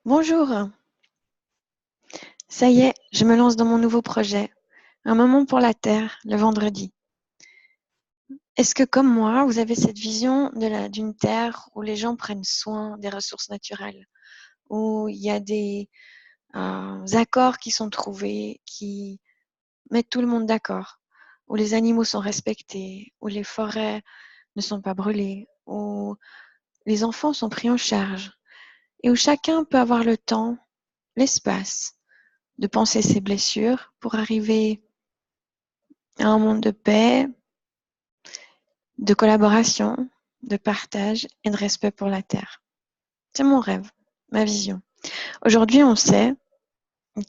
Bonjour, ça y est, je me lance dans mon nouveau projet, un moment pour la Terre, le vendredi. Est-ce que comme moi, vous avez cette vision d'une Terre où les gens prennent soin des ressources naturelles, où il y a des accords qui sont trouvés, qui mettent tout le monde d'accord, où les animaux sont respectés, où les forêts ne sont pas brûlées, où les enfants sont pris en charge et où chacun peut avoir le temps, l'espace de penser ses blessures pour arriver à un monde de paix, de collaboration, de partage et de respect pour la Terre. C'est mon rêve, ma vision. Aujourd'hui, on sait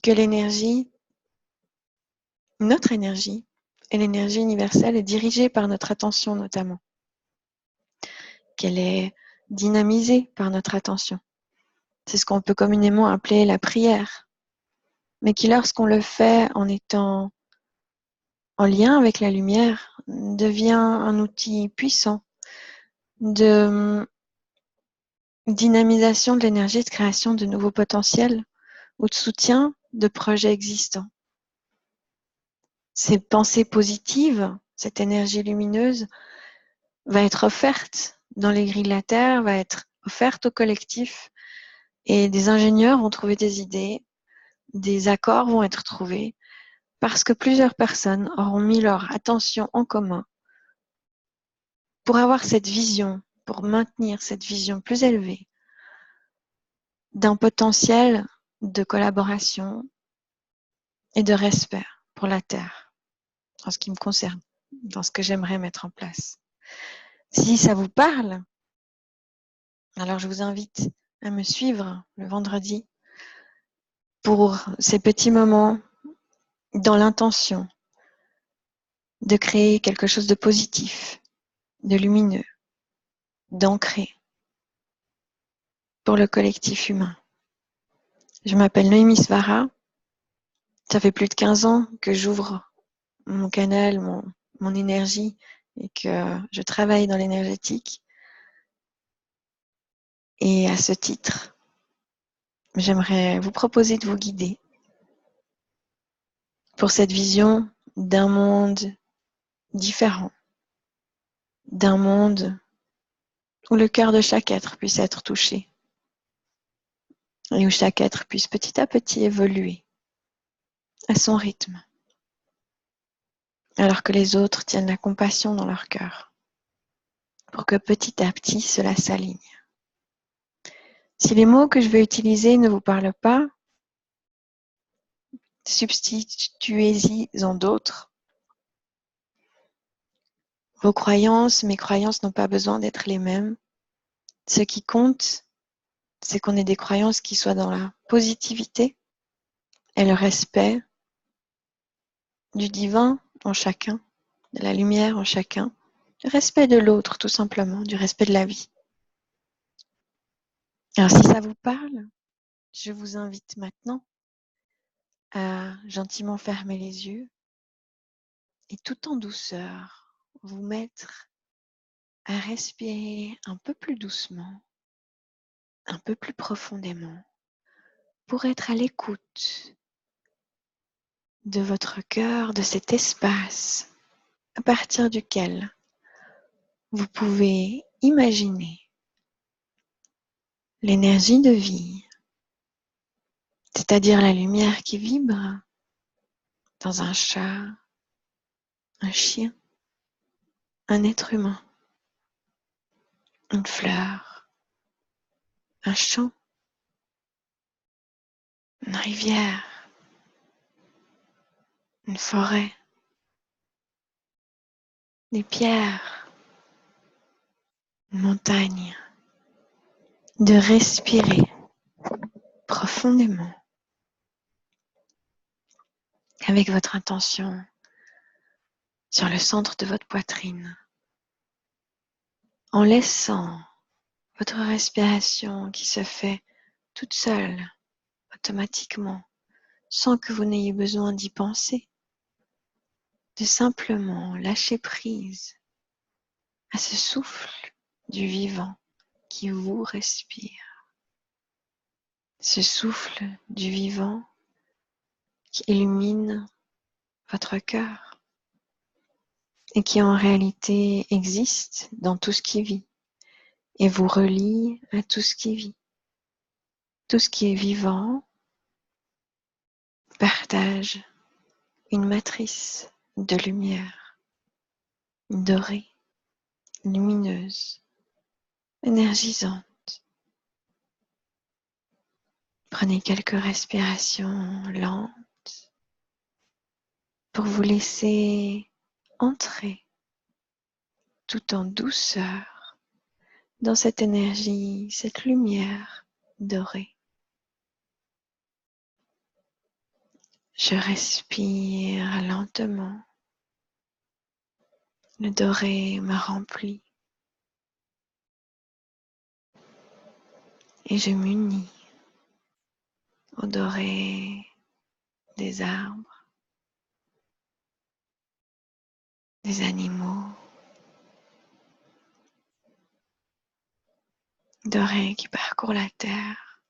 que notre énergie et l'énergie universelle est dirigée par notre attention notamment, qu'elle est dynamisée par notre attention. C'est ce qu'on peut communément appeler la prière, mais qui lorsqu'on le fait en étant en lien avec la lumière, devient un outil puissant de dynamisation de l'énergie, de création de nouveaux potentiels ou de soutien de projets existants. Ces pensées positives, cette énergie lumineuse va être offerte dans les grilles de la Terre, va être offerte au collectif et des ingénieurs vont trouver des idées, des accords vont être trouvés parce que plusieurs personnes auront mis leur attention en commun pour avoir cette vision, pour maintenir cette vision plus élevée d'un potentiel de collaboration et de respect pour la Terre, en ce qui me concerne, dans ce que j'aimerais mettre en place. Si ça vous parle, alors je vous invite à me suivre le vendredi pour ces petits moments dans l'intention de créer quelque chose de positif, de lumineux, d'ancré pour le collectif humain. Je m'appelle Noémie Svara. Ça fait plus de 15 ans que j'ouvre mon canal, mon énergie et que je travaille dans l'énergétique. Et à ce titre, j'aimerais vous proposer de vous guider pour cette vision d'un monde différent, d'un monde où le cœur de chaque être puisse être touché et où chaque être puisse petit à petit évoluer à son rythme, alors que les autres tiennent la compassion dans leur cœur, pour que petit à petit cela s'aligne. Si les mots que je vais utiliser ne vous parlent pas, substituez-y en d'autres. Vos croyances, mes croyances n'ont pas besoin d'être les mêmes. Ce qui compte, c'est qu'on ait des croyances qui soient dans la positivité et le respect du divin en chacun, de la lumière en chacun, du respect de l'autre tout simplement, du respect de la vie. Alors si ça vous parle, je vous invite maintenant à gentiment fermer les yeux et tout en douceur, vous mettre à respirer un peu plus doucement, un peu plus profondément, pour être à l'écoute de votre cœur, de cet espace à partir duquel vous pouvez imaginer l'énergie de vie, c'est-à-dire la lumière qui vibre dans un chat, un chien, un être humain, une fleur, un champ, une rivière, une forêt, des pierres, une montagne, de respirer profondément avec votre intention sur le centre de votre poitrine, en laissant votre respiration qui se fait toute seule, automatiquement, sans que vous n'ayez besoin d'y penser, de simplement lâcher prise à ce souffle du vivant qui vous respire. ce souffle du vivant qui illumine votre cœur et qui en réalité existe dans tout ce qui vit et vous relie à tout ce qui vit. Tout ce qui est vivant partage une matrice de lumière dorée, lumineuse, énergisante. Prenez quelques respirations lentes pour vous laisser entrer tout en douceur dans cette énergie, cette lumière dorée. Je respire lentement. Le doré me remplit et je m'unis au doré des arbres, des animaux, doré qui parcourt la terre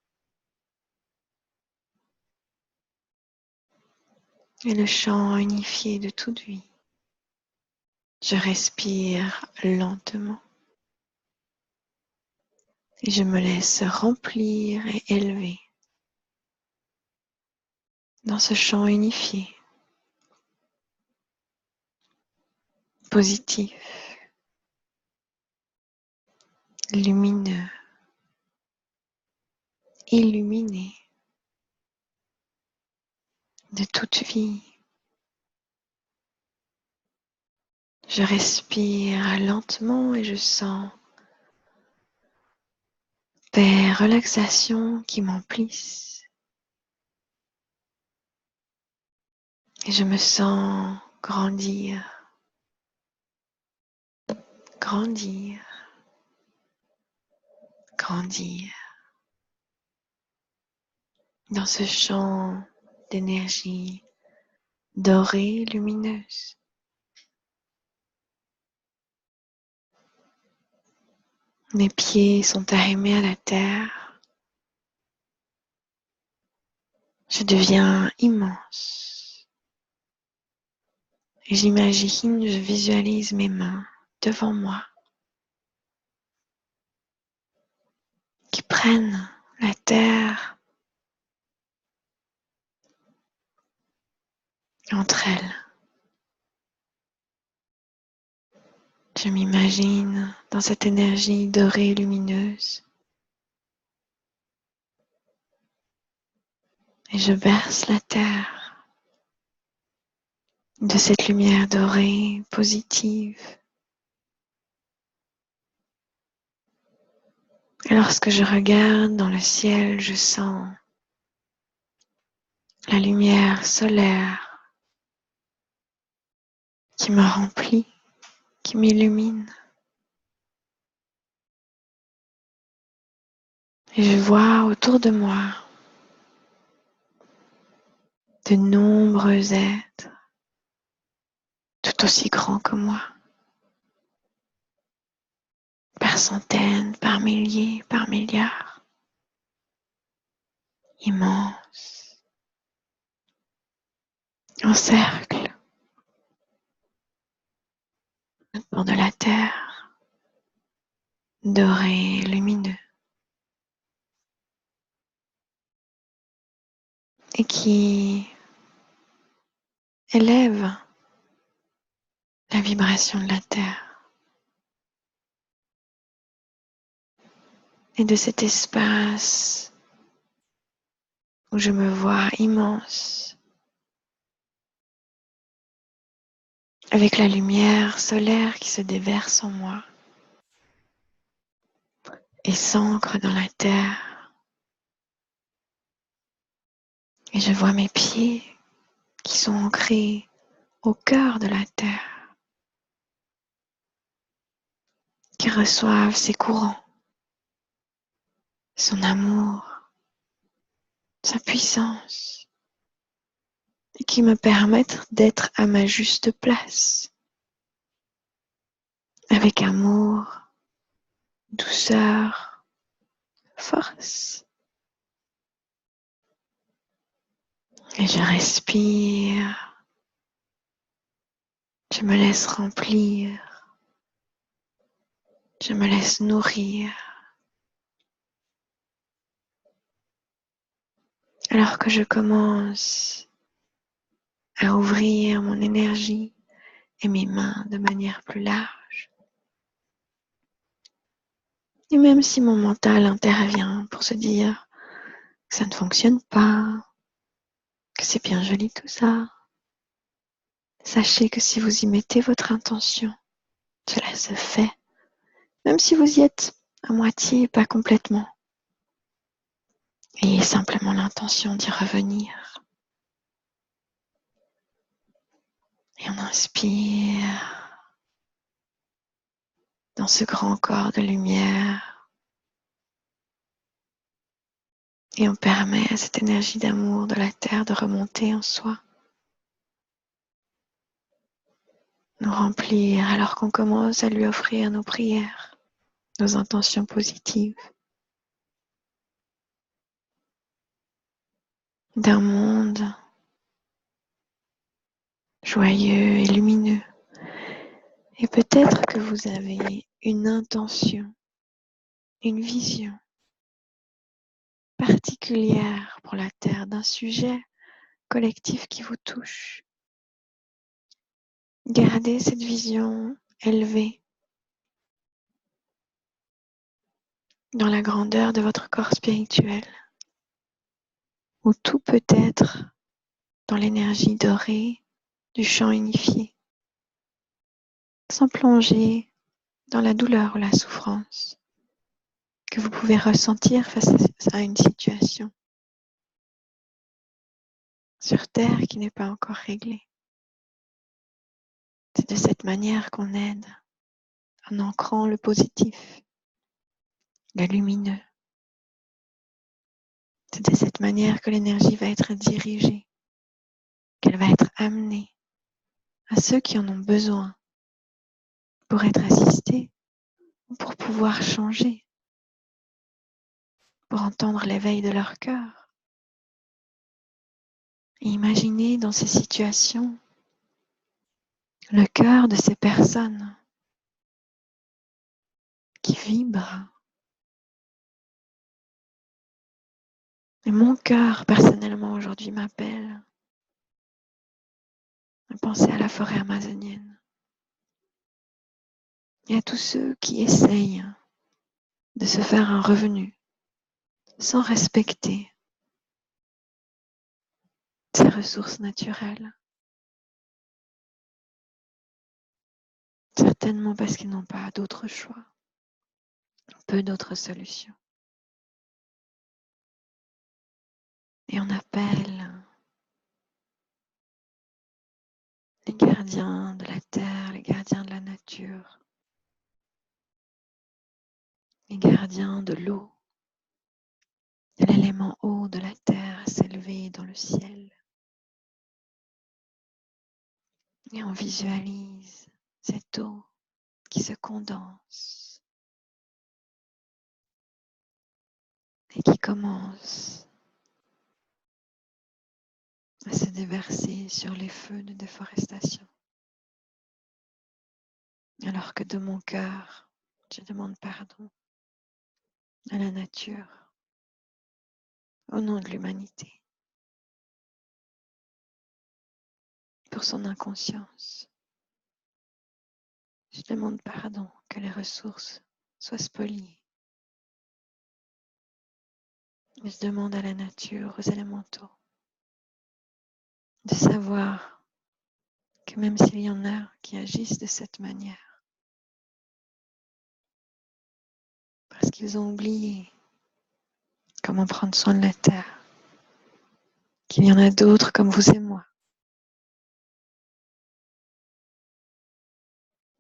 et le champ unifié de toute vie. Je respire lentement et je me laisse remplir et élever dans ce champ unifié, positif, lumineux, illuminé de toute vie. Je respire lentement et je sens des relaxations qui m'emplissent. Et je me sens grandir, grandir, grandir dans ce champ d'énergie dorée, lumineuse. Mes pieds sont arrimés à la terre. Je deviens immense. Et j'imagine, je visualise mes mains devant moi qui prennent la terre entre elles. Je m'imagine dans cette énergie dorée lumineuse et je berce la terre de cette lumière dorée positive. Et lorsque je regarde dans le ciel, je sens la lumière solaire qui me remplit, qui m'illumine. Et je vois autour de moi de nombreux êtres tout aussi grands que moi, par centaines, par milliers, par milliards, immenses, en cercle autour de la terre, doré, lumineux, et qui élève la vibration de la terre. Et de cet espace où je me vois immense, avec la lumière solaire qui se déverse en moi et s'ancre dans la terre. Et je vois mes pieds qui sont ancrés au cœur de la terre, qui reçoivent ses courants, son amour, sa puissance, et qui me permettent d'être à ma juste place, avec amour, douceur, force. Et je respire. Je me laisse remplir. Je me laisse nourrir. Alors que je commence à ouvrir mon énergie et mes mains de manière plus large. Et même si mon mental intervient pour se dire que ça ne fonctionne pas, que c'est bien joli tout ça, sachez que si vous y mettez votre intention, cela se fait, même si vous y êtes à moitié et pas complètement. Ayez simplement l'intention d'y revenir. Et on inspire dans ce grand corps de lumière. Et on permet à cette énergie d'amour de la Terre de remonter en soi. Nous remplir alors qu'on commence à lui offrir nos prières, nos intentions positives. D'un monde joyeux et lumineux. Et peut-être que vous avez une intention, une vision particulière pour la Terre, d'un sujet collectif qui vous touche. Gardez cette vision élevée dans la grandeur de votre corps spirituel, où tout peut être dans l'énergie dorée du champ unifié, sans plonger dans la douleur ou la souffrance que vous pouvez ressentir face à une situation sur Terre qui n'est pas encore réglée. C'est de cette manière qu'on aide, en ancrant le positif, le lumineux. C'est de cette manière que l'énergie va être dirigée, qu'elle va être amenée à ceux qui en ont besoin pour être assistés ou pour pouvoir changer, pour entendre l'éveil de leur cœur. Et imaginez dans ces situations le cœur de ces personnes qui vibrent. Et mon cœur, personnellement, aujourd'hui m'appelle à penser à la forêt amazonienne et à tous ceux qui essayent de se faire un revenu sans respecter ces ressources naturelles. Certainement parce qu'ils n'ont pas d'autre choix, peu d'autres solutions. Et on appelle les gardiens de la terre, les gardiens de la nature, les gardiens de l'eau, de l'élément eau de la terre à s'élever dans le ciel. Et on visualise cette eau qui se condense et qui commence à se déverser sur les feux de déforestation. Alors que de mon cœur, je demande pardon à la nature, au nom de l'humanité, pour son inconscience. Je demande pardon que les ressources soient spoliées. Je demande à la nature, aux élémentaux, de savoir que même s'il y en a qui agissent de cette manière, parce qu'ils ont oublié comment prendre soin de la terre, qu'il y en a d'autres comme vous et moi,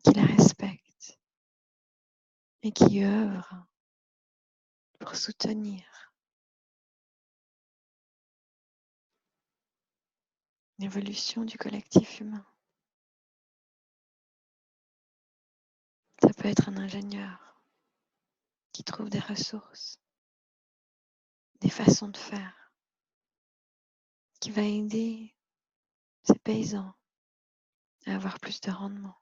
qui la respectent et qui œuvrent pour soutenir l'évolution du collectif humain. Ça peut être un ingénieur qui trouve des ressources, des façons de faire qui va aider ces paysans à avoir plus de rendement.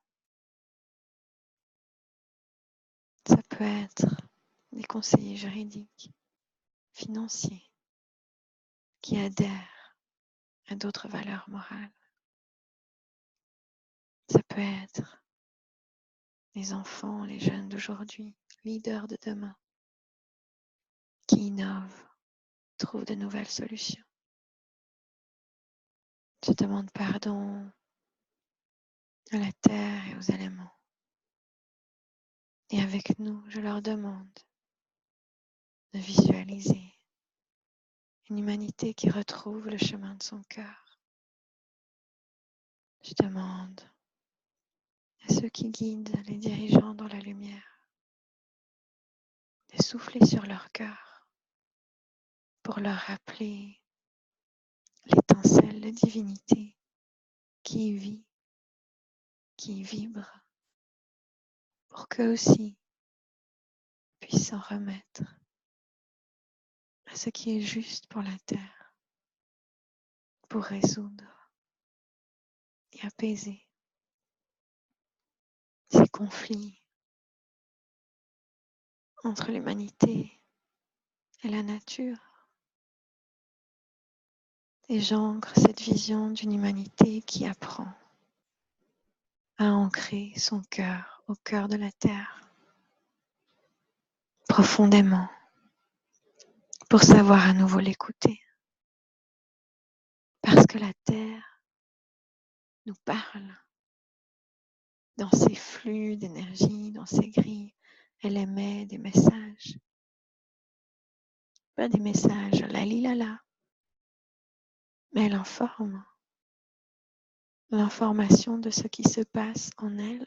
Ça peut être des conseillers juridiques, financiers, qui adhèrent à d'autres valeurs morales. Ça peut être les enfants, les jeunes d'aujourd'hui, leaders de demain, qui innovent, trouvent de nouvelles solutions. Je demande pardon à la terre et aux éléments. Et avec nous, je leur demande de visualiser une humanité qui retrouve le chemin de son cœur. Je demande à ceux qui guident les dirigeants dans la lumière de souffler sur leur cœur pour leur rappeler l'étincelle de divinité qui vit, qui vibre, pour qu'eux aussi puissent s'en remettre à ce qui est juste pour la terre, pour résoudre et apaiser ces conflits entre l'humanité et la nature. Et j'ancre cette vision d'une humanité qui apprend à ancrer son cœur au cœur de la terre, profondément, pour savoir à nouveau l'écouter. Parce que la terre nous parle dans ses flux d'énergie, dans ses grilles. Elle émet des messages. Pas des messages la, mais elle informe. L'information de ce qui se passe en elle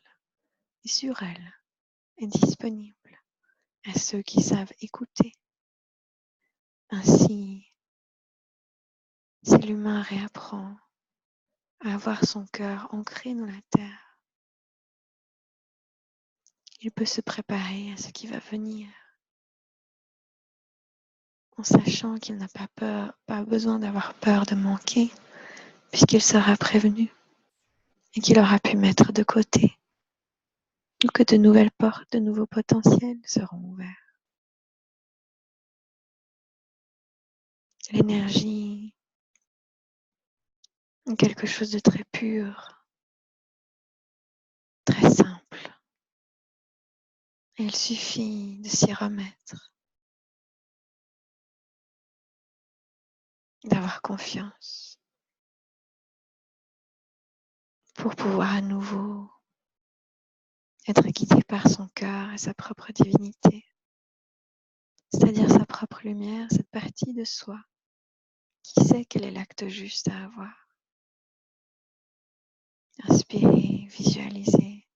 et sur elle est disponible à ceux qui savent écouter. Ainsi, si l'humain réapprend à avoir son cœur ancré dans la terre, il peut se préparer à ce qui va venir, en sachant qu'il n'a pas peur, pas besoin d'avoir peur de manquer, puisqu'il sera prévenu et qu'il aura pu mettre de côté, ou que de nouvelles portes, de nouveaux potentiels seront ouverts. L'énergie est quelque chose de très pur, très simple. Et il suffit de s'y remettre, d'avoir confiance pour pouvoir à nouveau être guidé par son cœur et sa propre divinité, c'est-à-dire sa propre lumière, cette partie de soi qui sait quel est l'acte juste à avoir. Inspirez, visualisez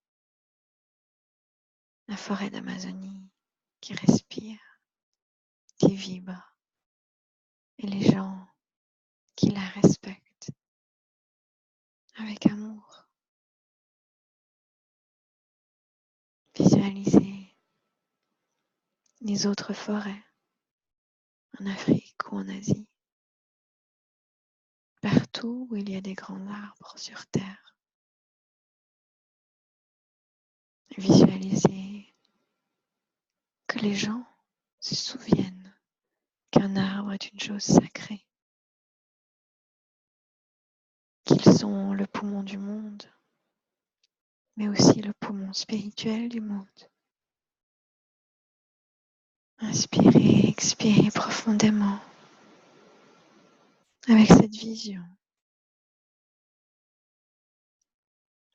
la forêt d'Amazonie qui respire, qui vibre, et les gens qui la respectent avec amour. Visualisez les autres forêts en Afrique ou en Asie, partout où il y a des grands arbres sur Terre. Visualisez que les gens se souviennent qu'un arbre est une chose sacrée, qu'ils sont le poumon du monde, mais aussi le poumon spirituel du monde. Inspirez, expirez profondément avec cette vision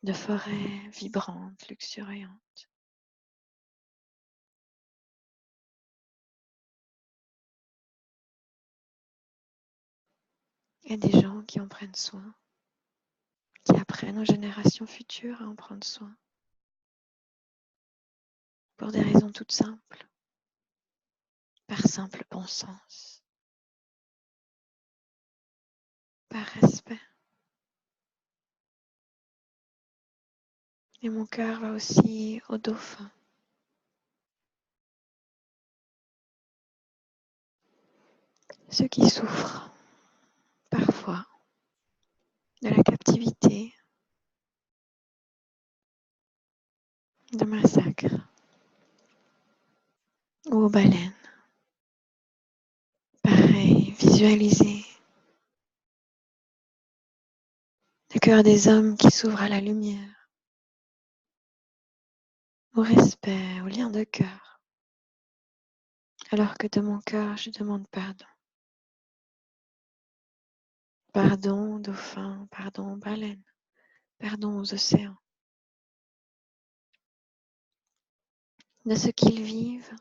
de forêt vibrante, luxuriante. Il y a des gens qui en prennent soin, qui apprennent aux générations futures à en prendre soin, pour des raisons toutes simples, par simple bon sens, par respect. Et mon cœur va aussi aux dauphins. Ceux qui souffrent parfois de la captivité, de massacre, ou aux baleines. Pareil, visualisez le cœur des hommes qui s'ouvre à la lumière, au respect, au lien de cœur, alors que de mon cœur, je demande pardon. Pardon aux dauphins, pardon aux baleines, pardon aux océans, de ce qu'ils vivent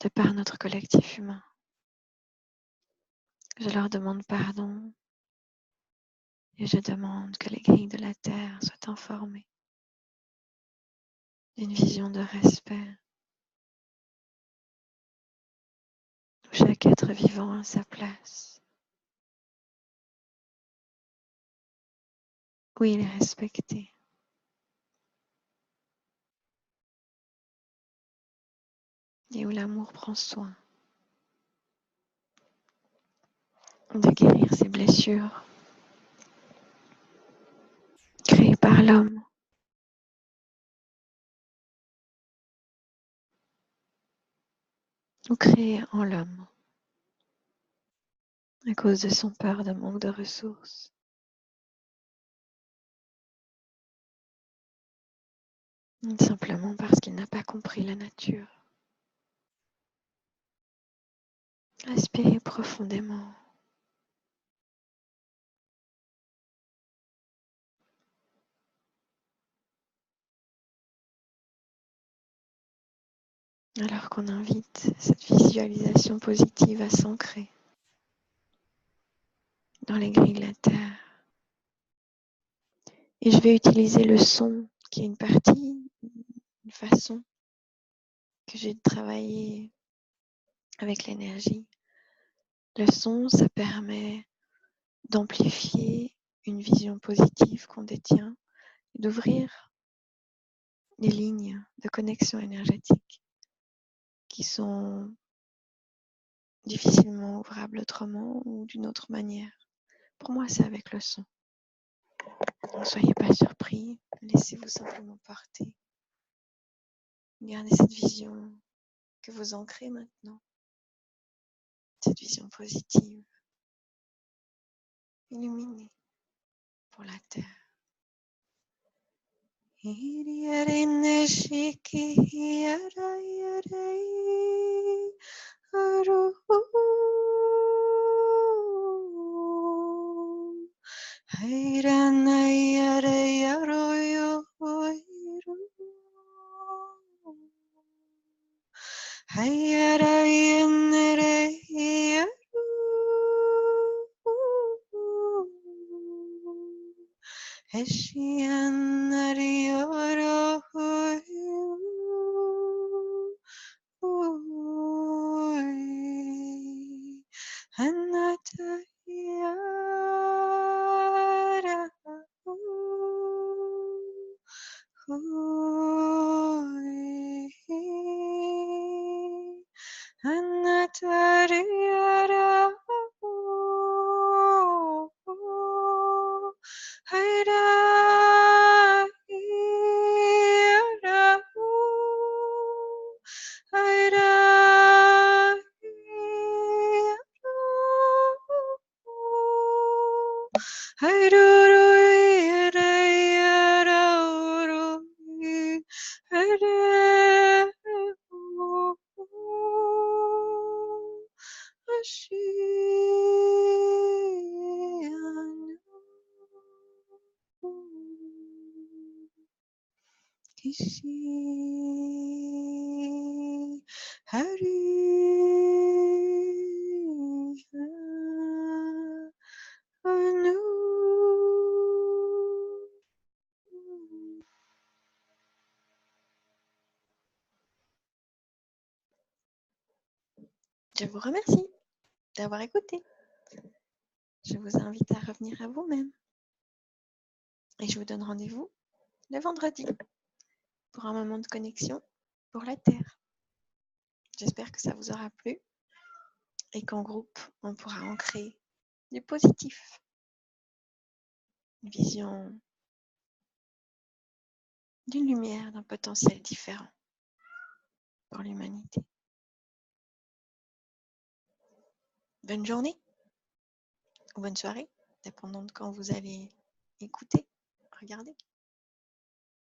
de par notre collectif humain. Je leur demande pardon et je demande que les grilles de la Terre soient informées d'une vision de respect où chaque être vivant a sa place, où il est respecté. Et où l'amour prend soin de guérir ces blessures créées par l'homme ou créées en l'homme à cause de son peur de manque de ressources. Simplement parce qu'il n'a pas compris la nature. Respirez profondément. Alors qu'on invite cette visualisation positive à s'ancrer dans les grilles de la Terre. Et je vais utiliser le son, qui est une partie, une façon que j'ai de travailler avec l'énergie. Le son, ça permet d'amplifier une vision positive qu'on détient et d'ouvrir les lignes de connexion énergétique qui sont difficilement ouvrables autrement ou d'une autre manière. Pour moi, c'est avec le son. Ne soyez pas surpris, laissez-vous simplement porter. Gardez cette vision que vous ancrez maintenant, cette vision positive, illuminée pour la Terre. Je vous remercie d'avoir écouté. Je vous invite à revenir à vous-même. Et je vous donne rendez-vous le vendredi pour un moment de connexion pour la Terre. J'espère que ça vous aura plu et qu'en groupe, on pourra ancrer du positif. une vision d'une lumière, d'un potentiel différent pour l'humanité. Bonne journée ou bonne soirée, dépendant de quand vous allez écouter, regarder.